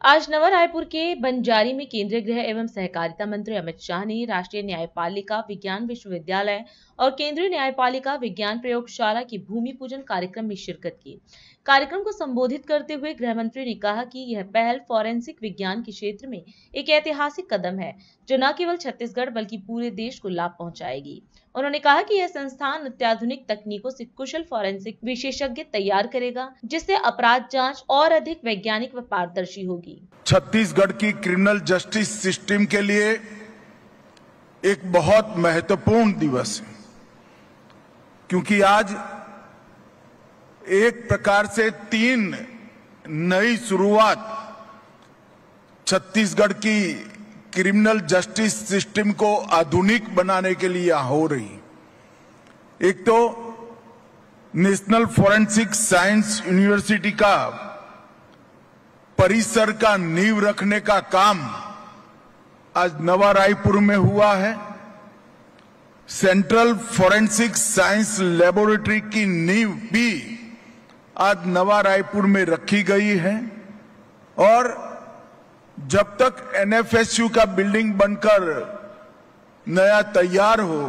आज नवा रायपुर के बंजारी में केंद्रीय गृह एवं सहकारिता मंत्री अमित शाह ने राष्ट्रीय न्यायपालिका विज्ञान विश्वविद्यालय और केंद्रीय न्यायपालिका विज्ञान प्रयोगशाला की भूमि पूजन कार्यक्रम में शिरकत की। कार्यक्रम को संबोधित करते हुए गृह मंत्री ने कहा कि यह पहल फॉरेंसिक विज्ञान के क्षेत्र में एक ऐतिहासिक कदम है, जो न केवल छत्तीसगढ़ बल्कि पूरे देश को लाभ पहुंचाएगी। उन्होंने कहा कि यह संस्थान अत्याधुनिक तकनीकों से कुशल फॉरेंसिक विशेषज्ञ तैयार करेगा, जिससे अपराध जांच और अधिक वैज्ञानिक व पारदर्शी होगी। छत्तीसगढ़ की क्रिमिनल जस्टिस सिस्टम के लिए एक बहुत महत्वपूर्ण दिवस है, क्योंकि आज एक प्रकार से 3 नई शुरुआत छत्तीसगढ़ की क्रिमिनल जस्टिस सिस्टम को आधुनिक बनाने के लिए हो रही। एक तो नेशनल फॉरेंसिक साइंस यूनिवर्सिटी का परिसर का नींव रखने का काम आज नवा रायपुर में हुआ है। सेंट्रल फॉरेंसिक साइंस लेबोरेटरी की नींव भी आज नवा रायपुर में रखी गई है और जब तक एनएफएसयू का बिल्डिंग बनकर नया तैयार हो,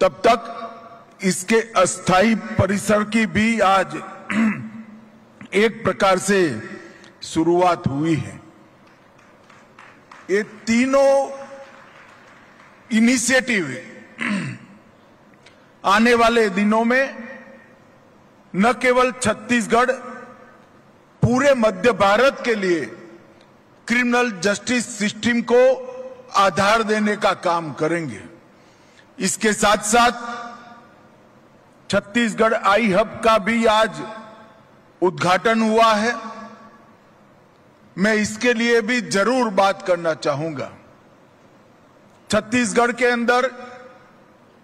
तब तक इसके अस्थायी परिसर की भी आज एक प्रकार से शुरुआत हुई है। ये तीनों इनिशिएटिव आने वाले दिनों में न केवल छत्तीसगढ़, पूरे मध्य भारत के लिए क्रिमिनल जस्टिस सिस्टम को आधार देने का काम करेंगे। इसके साथ साथ छत्तीसगढ़ आई हब का भी आज उद्घाटन हुआ है। मैं इसके लिए भी जरूर बात करना चाहूंगा। छत्तीसगढ़ के अंदर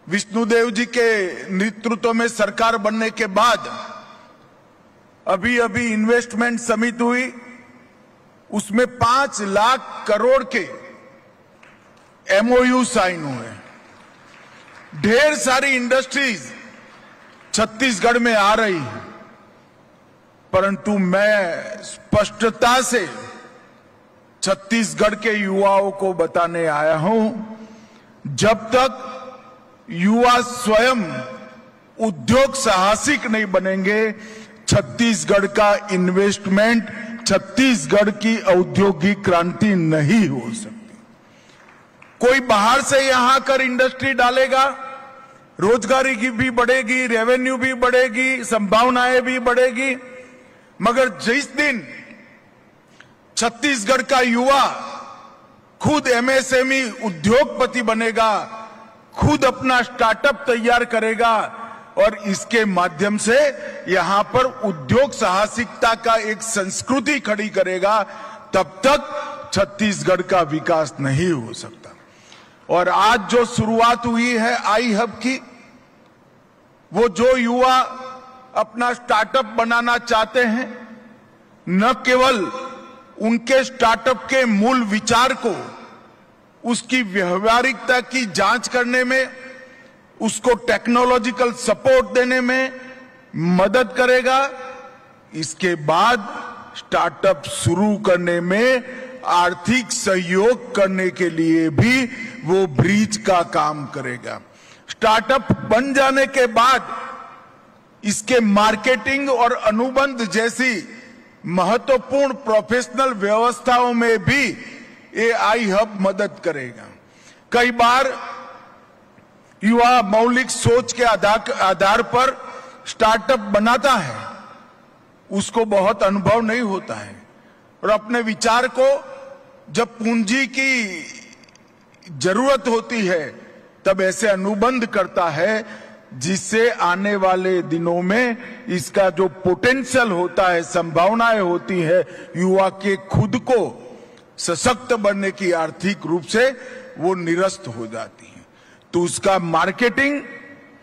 विष्णुदेव जी के नेतृत्व में सरकार बनने के बाद अभी इन्वेस्टमेंट समिति हुई, उसमें 5 लाख करोड़ के एमओयू साइन हुए। ढेर सारी इंडस्ट्रीज छत्तीसगढ़ में आ रही है, परंतु मैं स्पष्टता से छत्तीसगढ़ के युवाओं को बताने आया हूं, जब तक युवा स्वयं उद्योग साहसिक नहीं बनेंगे, छत्तीसगढ़ का इन्वेस्टमेंट, छत्तीसगढ़ की औद्योगिक क्रांति नहीं हो सकती। कोई बाहर से यहां कर इंडस्ट्री डालेगा, रोजगारी की भी बढ़ेगी, रेवेन्यू भी बढ़ेगी, संभावनाएं भी बढ़ेगी, मगर जिस दिन छत्तीसगढ़ का युवा खुद एमएसएमई उद्योगपति बनेगा, खुद अपना स्टार्टअप तैयार करेगा और इसके माध्यम से यहां पर उद्योग साहसिकता का एक संस्कृति खड़ी करेगा, तब तक छत्तीसगढ़ का विकास नहीं हो सकता। और आज जो शुरुआत हुई है आई हब की, वो जो युवा अपना स्टार्टअप बनाना चाहते हैं, न केवल उनके स्टार्टअप के मूल विचार को, उसकी व्यवहारिकता की जांच करने में, उसको टेक्नोलॉजिकल सपोर्ट देने में मदद करेगा, इसके बाद स्टार्टअप शुरू करने में आर्थिक सहयोग करने के लिए भी वो ब्रिज का काम करेगा। स्टार्टअप बन जाने के बाद इसके मार्केटिंग और अनुबंध जैसी महत्वपूर्ण प्रोफेशनल व्यवस्थाओं में भी ये आई हब मदद करेगा। कई बार युवा मौलिक सोच के आधार पर स्टार्टअप बनाता है, उसको बहुत अनुभव नहीं होता है और अपने विचार को जब पूंजी की जरूरत होती है तब ऐसे अनुबंध करता है, जिससे आने वाले दिनों में इसका जो पोटेंशियल होता है, संभावनाएं होती है, युवा के खुद को सशक्त बनने की आर्थिक रूप से वो निरस्त हो जाती है। तो उसका मार्केटिंग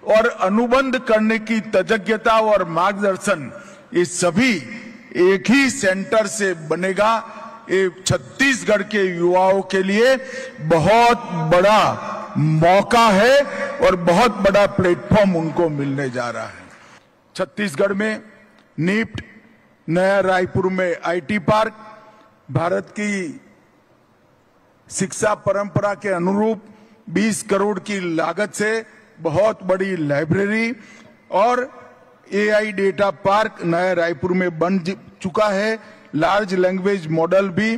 और अनुबंध करने की तज्ञता और मार्गदर्शन, ये सभी एक ही सेंटर से बनेगा। ये छत्तीसगढ़ के युवाओं के लिए बहुत बड़ा मौका है और बहुत बड़ा प्लेटफॉर्म उनको मिलने जा रहा है। छत्तीसगढ़ में नीफ्ट, नया रायपुर में आईटी पार्क, भारत की शिक्षा परंपरा के अनुरूप 20 करोड़ की लागत से बहुत बड़ी लाइब्रेरी और एआई डेटा पार्क नया रायपुर में बन चुका है। लार्ज लैंग्वेज मॉडल भी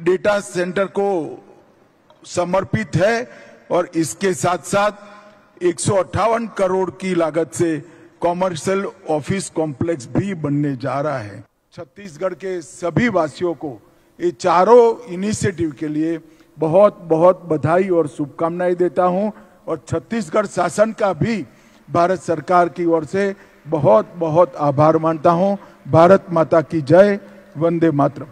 डेटा सेंटर को समर्पित है और इसके साथ साथ 158 करोड़ की लागत से कॉमर्शियल ऑफिस कॉम्प्लेक्स भी बनने जा रहा है। छत्तीसगढ़ के सभी वासियों को ये चारों इनिशिएटिव के लिए बहुत बहुत बधाई और शुभकामनाएं देता हूं और छत्तीसगढ़ शासन का भी भारत सरकार की ओर से बहुत बहुत आभार मानता हूं। भारत माता की जय। वंदे मातरम।